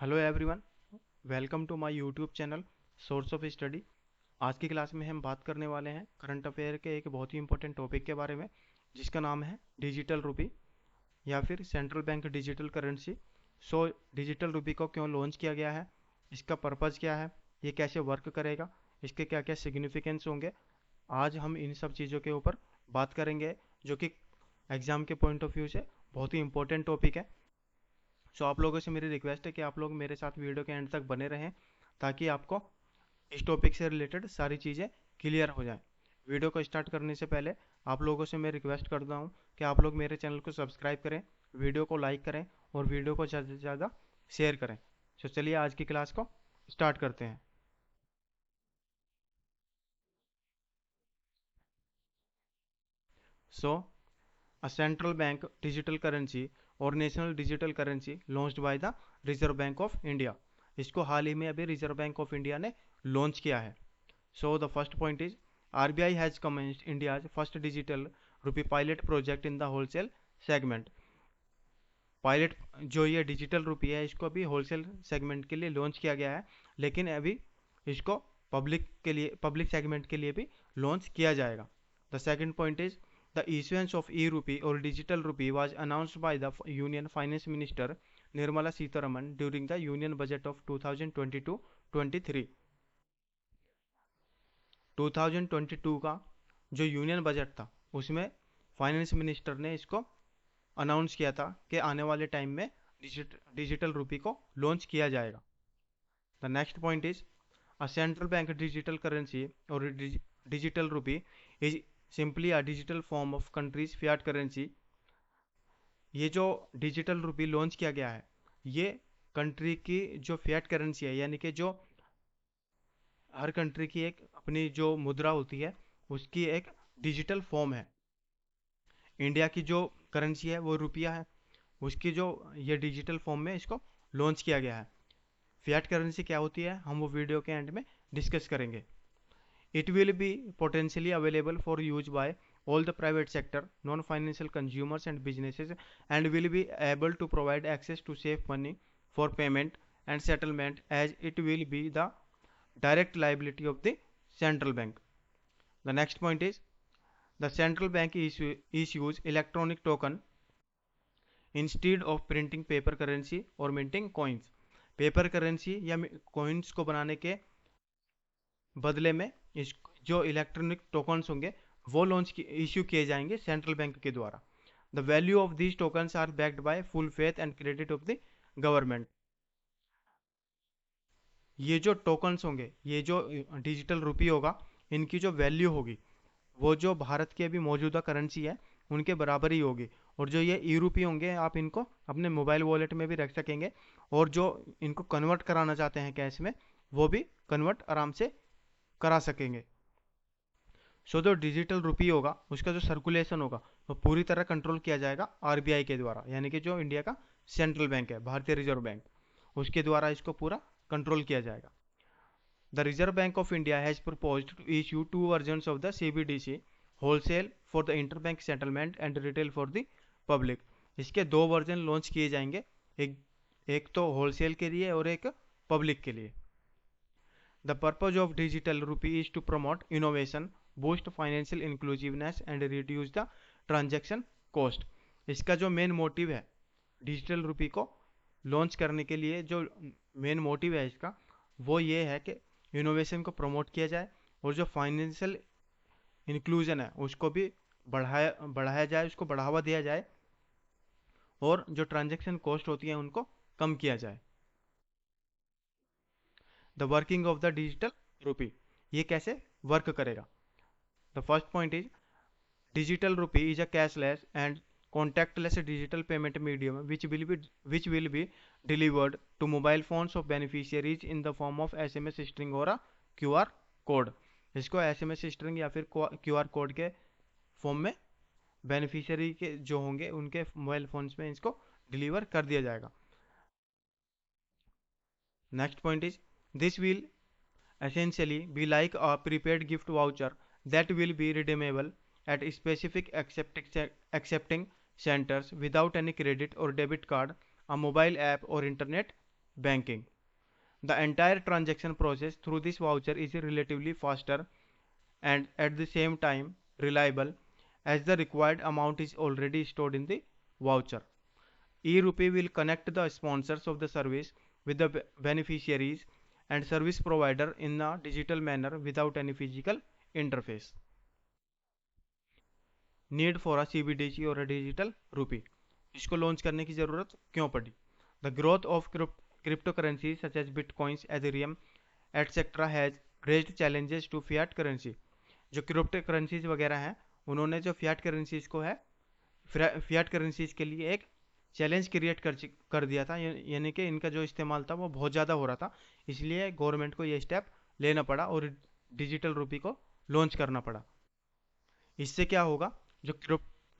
Hello everyone, welcome to my YouTube channel source of study. आज की class में हम बात करने वाले हैं करंट अफेयर के एक बहुत ही इंपॉर्टेंट टॉपिक के बारे में, जिसका नाम है डिजिटल रूपी या फिर central bank digital currency. So digital रूपी को क्यों लॉन्च किया गया है, इसका पर्पज़ क्या है, ये कैसे वर्क करेगा, इसके क्या क्या सिग्निफिकेंस होंगे, आज हम इन सब चीज़ों के ऊपर बात करेंगे, जो कि एग्ज़ाम के पॉइंट ऑफ व्यू से बहुत ही इंपॉर्टेंट टॉपिक है। सो आप लोगों से मेरी रिक्वेस्ट है कि आप लोग मेरे साथ वीडियो के एंड तक बने रहें, ताकि आपको इस टॉपिक से रिलेटेड सारी चीज़ें क्लियर हो जाएं। वीडियो को स्टार्ट करने से पहले आप लोगों से मैं रिक्वेस्ट करता हूं कि आप लोग मेरे चैनल को सब्सक्राइब करें, वीडियो को लाइक करें और वीडियो को ज़्यादा से ज़्यादा शेयर करें। सो चलिए आज की क्लास को स्टार्ट करते हैं। So a central bank digital currency और national digital currency launched by the Reserve Bank of India. इसको हाल ही में अभी रिजर्व बैंक ऑफ इंडिया ने लॉन्च किया है। So the first point is RBI has commenced India's first digital rupee pilot project in the wholesale segment. Pilot जो ये डिजिटल रुपी है, इसको अभी होलसेल सेगमेंट के लिए लॉन्च किया गया है, लेकिन अभी इसको पब्लिक सेगमेंट के लिए भी लॉन्च किया जाएगा। The second point is the issuance of e rupee और digital rupee was announced by the union finance minister Nirmala Sitharaman during the union budget of 2022-23। 2022 का जो यूनियन बजट था, उसमें फाइनेंस मिनिस्टर ने इसको अनाउंस किया था कि आने वाले टाइम में डिजिटल रूपी को लॉन्च किया जाएगा। The next point is a central bank digital currency और digital rupee is simply a digital form of country's fiat currency. ये जो डिजिटल रूपी लॉन्च किया गया है, ये कंट्री की जो फियाट करेंसी है, यानी कि जो हर कंट्री की एक अपनी जो मुद्रा होती है, उसकी एक डिजिटल फॉर्म है। इंडिया की जो करेंसी है वो रुपया है, उसकी जो ये डिजिटल फॉर्म में इसको लॉन्च किया गया है। फियाट करेंसी क्या होती है, हम वो वीडियो के एंड में डिस्कस करेंगे। It will be potentially available for use by all the private sector, non-financial consumers and businesses, and will be able to provide access to safe money for payment and settlement, as it will be the direct liability of the central bank. The next point is the central bank issues electronic token instead of printing paper currency और minting coins. Paper currency या coins को बनाने के बदले में इस जो electronic tokens होंगे, वो इश्यू किए जाएंगे सेंट्रल बैंक के द्वारा। The value of these tokens are backed by full faith and credit of the government. ये जो टोकन्स होंगे, ये जो डिजिटल रुपी होगा, इनकी जो वैल्यू होगी, वो जो भारत की अभी मौजूदा करेंसी है उनके बराबर ही होगी। और जो ये ई रूपी होंगे, आप इनको अपने मोबाइल वॉलेट में भी रख सकेंगे, और जो इनको कन्वर्ट कराना चाहते हैं कैश में, वो भी कन्वर्ट आराम से करा सकेंगे। सो जो डिजिटल रुपी होगा, उसका जो सर्कुलेशन होगा, वो पूरी तरह कंट्रोल किया जाएगा आरबीआई के द्वारा, यानी कि जो इंडिया का सेंट्रल बैंक है, भारतीय रिजर्व बैंक, उसके द्वारा इसको पूरा कंट्रोल किया जाएगा। The Reserve Bank of India has proposed to issue two versions of the CBDC, wholesale for the interbank settlement and retail for the public. इसके दो वर्जन लॉन्च किए जाएंगे, एक एक तो होलसेल के लिए और एक पब्लिक के लिए। The purpose of digital rupee is to promote innovation, boost financial inclusiveness and reduce the transaction cost. इसका जो मेन मोटिव है डिजिटल रुपी को लॉन्च करने के लिए, जो मेन मोटिव है इसका, वो ये है कि इनोवेशन को प्रमोट किया जाए और जो फाइनेंशियल इंक्लूजन है उसको भी बढ़ाया जाए, उसको बढ़ावा दिया जाए, और जो ट्रांजैक्शन कॉस्ट होती है उनको कम किया जाए। The working of the digital rupee, ये कैसे वर्क करेगा। The first point is digital rupee is a cashless and contactless digital payment medium which will be delivered to mobile phones of beneficiaries in the form of SMS string or a QR code। इसको SMS string या फिर QR code के form में beneficiary के जो होंगे उनके mobile phones में इसको डिलीवर कर दिया जाएगा। Next point is this will essentially be like a prepaid gift voucher that will be redeemable at specific accepting centers without any credit or debit card, a mobile app or internet banking. The entire transaction process through this voucher is relatively faster and at the same time reliable, as the required amount is already stored in the voucher. E-Rupee will connect the sponsors of the service with the beneficiaries and service provider in a digital manner without any physical interface. Need for a CBDC और a digital रूपी, इसको launch करने की ज़रूरत क्यों पड़ी? The growth of crypto currency such as bitcoins, Ethereum etcetera has raised challenges to fiat currency. जो crypto currencies वगैरह हैं, उन्होंने जो फियाट करेंसीज को है, फियाट करेंसीज के लिए एक चैलेंज क्रिएट कर दिया था, यानी कि इनका जो इस्तेमाल था वो बहुत ज़्यादा हो रहा था. इसलिए गवर्नमेंट को ये स्टेप लेना पड़ा और डिजिटल रूपी को लॉन्च करना पड़ा. इससे क्या होगा, जो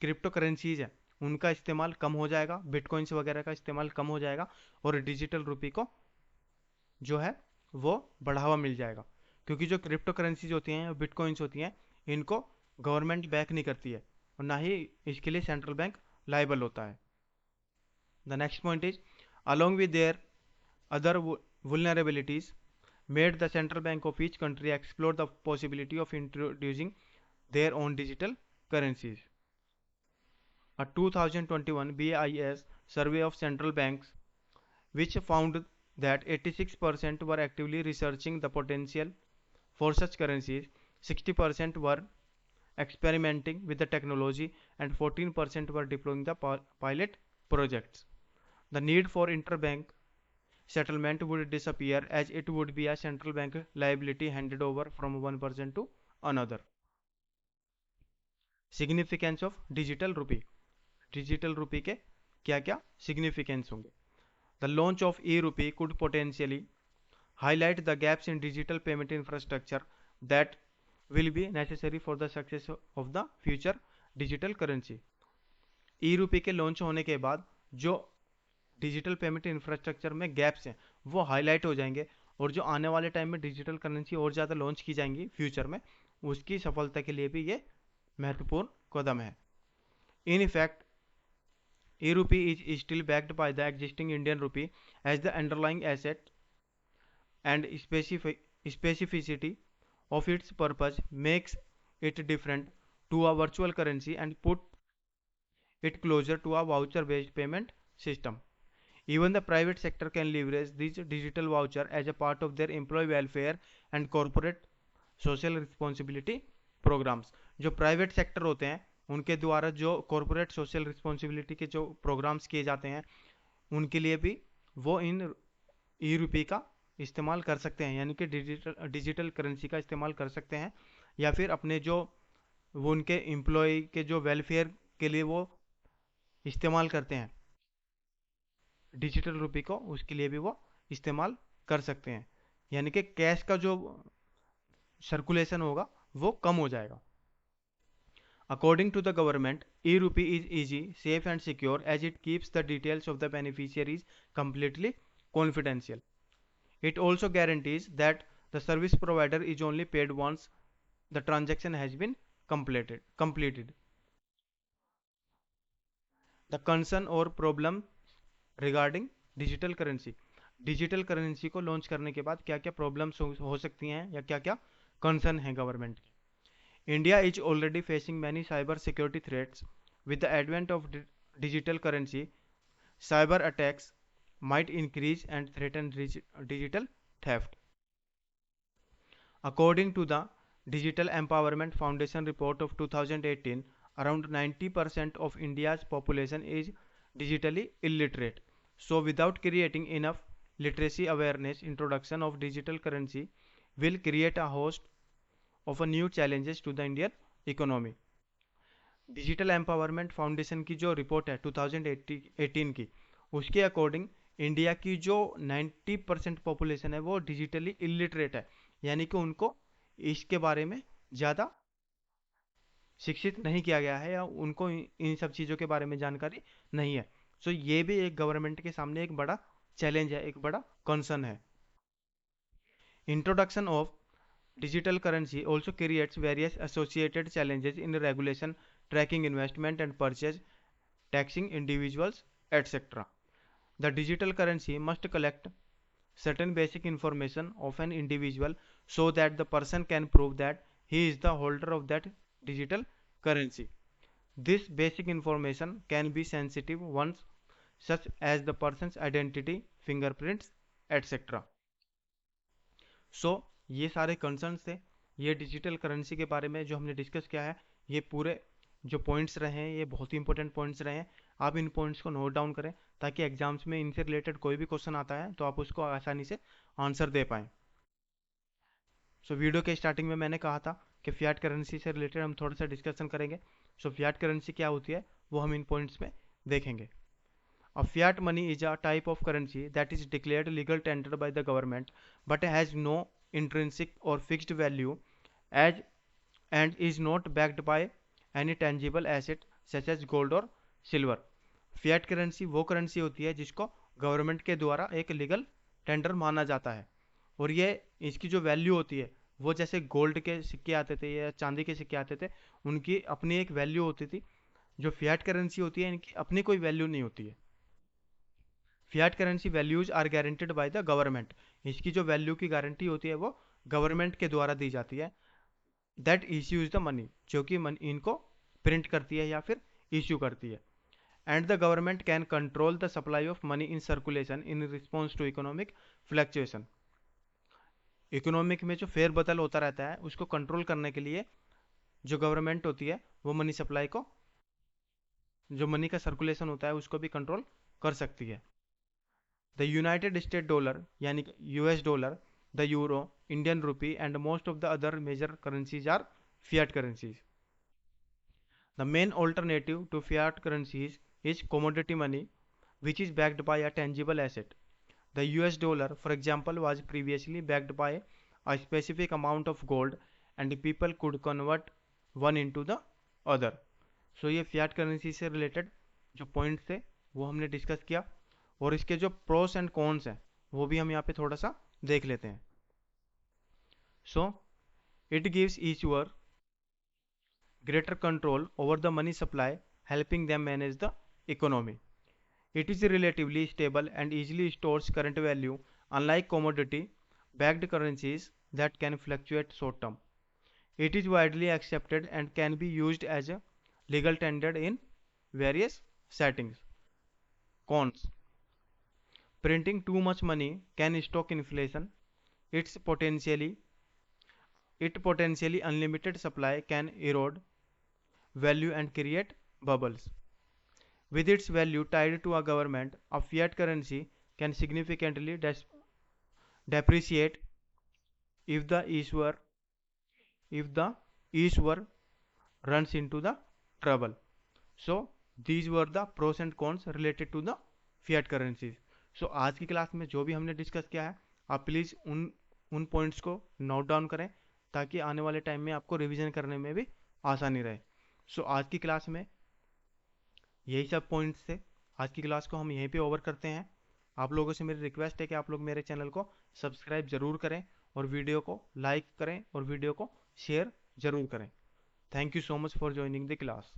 क्रिप्टो करेंसीज है उनका इस्तेमाल कम हो जाएगा, बिटकॉइंस वगैरह का इस्तेमाल कम हो जाएगा और डिजिटल रूपी को जो है वो बढ़ावा मिल जाएगा. क्योंकि जो क्रिप्टो करेंसीज होती हैं, बिटकॉइंस होती हैं, इनको गवर्नमेंट बैक नहीं करती है और ना ही इसके लिए सेंट्रल बैंक लाइबल होता है. The next point is, along with their other vulnerabilities, made the central bank of each country explore the possibility of introducing their own digital currencies. A 2021 BIS survey of central banks, which found that 86% were actively researching the potential for such currencies, 60% were experimenting with the technology, and 14% were deploying the pilot projects. The need for interbank settlement would disappear, as it would be a central bank liability handed over from one person to another. Significance of digital rupee. Digital रूपी के क्या क्या significance होंगे? The launch of E-Rupee could potentially highlight the gaps in digital payment infrastructure that will be necessary for the success of the future digital currency. E-Rupee के launch होने के बाद जो डिजिटल पेमेंट इंफ्रास्ट्रक्चर में gaps हैं वो highlight हो जाएंगे और जो आने वाले टाइम में डिजिटल करेंसी और ज़्यादा लॉन्च की जाएंगी फ्यूचर में, उसकी सफलता के लिए भी ये महत्वपूर्ण कदम है. In effect, E-Rupee is still backed by the existing Indian rupee as the underlying asset, and specificity of its purpose makes it different to a virtual currency and put it closer to a voucher-based payment system. Even the private sector can leverage this digital voucher as a part of their employee welfare and corporate social responsibility programs. जो private sector होते हैं उनके द्वारा जो corporate social responsibility के जो programmes किए जाते हैं, उनके लिए भी वो इन E-Rupee का इस्तेमाल कर सकते हैं, यानी कि डिजिटल करेंसी का इस्तेमाल कर सकते हैं, या फिर अपने जो वो उनके एम्प्लॉय के जो वेलफेयर के लिए वो इस्तेमाल करते हैं डिजिटल रूपी को, उसके लिए भी वो इस्तेमाल कर सकते हैं. यानी कि कैश का जो सर्कुलेशन होगा वो कम हो जाएगा. According to the government, E-Rupee is easy, safe and secure as it keeps the details of the beneficiaries completely confidential. It also guarantees that the service provider is only paid once the transaction has been completed. The concern or problem regarding digital currency. Digital currency को launch करने के बाद क्या क्या problems हो सकती हैं या क्या क्या कंसर्न है गवर्नमेंट की? India is already facing many cyber security threats. With the advent of digital currency, cyber attacks might increase and threaten digital theft. According to the Digital Empowerment Foundation report of 2018, around 90% of India's population is digitally illiterate. So without creating enough literacy awareness, introduction of digital currency will create a host of a new challenges to the Indian economy. Digital empowerment foundation की जो report है 2018 की, उसके according India की जो 90% population है वो digitally illiterate है, यानी कि उनको इसके बारे में ज़्यादा शिक्षित नहीं किया गया है या उनको इन सब चीज़ों के बारे में जानकारी नहीं है. सो ये भी एक गवर्नमेंट के सामने एक बड़ा चैलेंज है, एक बड़ा कंसर्न है. Introduction of digital currency also creates various associated challenges in regulation, tracking investment and purchase, taxing individuals, etc. The digital currency must collect certain basic information of an individual so that the person can prove that he is the holder of that digital currency. This basic information can be sensitive ones such as the person's identity, fingerprints, etc. सो ये सारे concerns थे, ये digital currency के बारे में जो हमने discuss किया है। ये पूरे जो पॉइंट्स रहे हैं ये बहुत ही इंपॉर्टेंट पॉइंट्स रहे हैं। आप इन पॉइंट्स को नोट डाउन करें ताकि एग्जाम्स में इनसे रिलेटेड कोई भी क्वेश्चन आता है तो आप उसको आसानी से आंसर दे पाएँ। सो वीडियो के स्टार्टिंग में मैंने कहा था कि फियाट करेंसी से रिलेटेड हम थोड़ा सा डिस्कशन करेंगे। सो फियाट करेंसी क्या होती है वो हम इन पॉइंट्स में देखेंगे। A fiat money is a type of currency that is declared legal tender by the government but has no intrinsic or fixed value as and is not backed by any tangible asset such as gold or silver. Fiat currency वो currency होती है जिसको government के द्वारा एक legal tender माना जाता है और ये इसकी जो वैल्यू होती है वो जैसे गोल्ड के सिक्के आते थे या चांदी के सिक्के आते थे, उनकी अपनी एक वैल्यू होती थी। जो फियाट करेंसी होती है इनकी अपनी कोई वैल्यू नहीं होती है। Fiat currency values are guaranteed by the government. इसकी जो वैल्यू की गारंटी होती है वो गवर्नमेंट के द्वारा दी जाती है। दैट इश्यूज द मनी, जो कि इनको प्रिंट करती है या फिर इश्यू करती है। And the government can control the supply of money in circulation in response to economic fluctuation. Economic में जो फेरबदल होता रहता है उसको कंट्रोल करने के लिए जो गवर्नमेंट होती है वो मनी सप्लाई को, जो मनी का सर्कुलेशन होता है उसको भी कंट्रोल कर सकती है। द यूनाइटेड स्टेट डॉलर यानी US dollar, the euro, Indian rupee and most of the other major currencies are fiat currencies. The main alternative to fiat currencies is commodity money which is backed by a tangible asset. The US dollar, for example, was previously backed by a specific amount of gold and people could convert one into the other. So ये fiat currency से related जो points थे वो हमने discuss किया और इसके जो pros and cons हैं वो भी हम यहाँ पे थोड़ा सा देख लेते हैं। So it gives issuer greater control over the money supply, helping them manage the economy. It is relatively stable and easily stores current value, unlike commodity-backed currencies that can fluctuate short term. It is widely accepted and can be used as a legal tender in various settings. Cons: printing too much money can stoke inflation. Its potentially unlimited supply can erode value and create bubbles. With its value tied to a government, a fiat currency can significantly depreciate if the issuer runs into the trouble. So these were the pros and cons related to the fiat currencies. So आज की class में जो भी हमने discuss किया है आप please उन पॉइंट्स को नोट डाउन करें ताकि आने वाले टाइम में आपको रिवीजन करने में भी आसानी रहे। सो आज की क्लास में यही सब पॉइंट्स थे। आज की क्लास को हम यहीं पे ओवर करते हैं। आप लोगों से मेरी रिक्वेस्ट है कि आप लोग मेरे चैनल को सब्सक्राइब ज़रूर करें और वीडियो को लाइक करें और वीडियो को शेयर ज़रूर करें। Thank you so much for joining the class.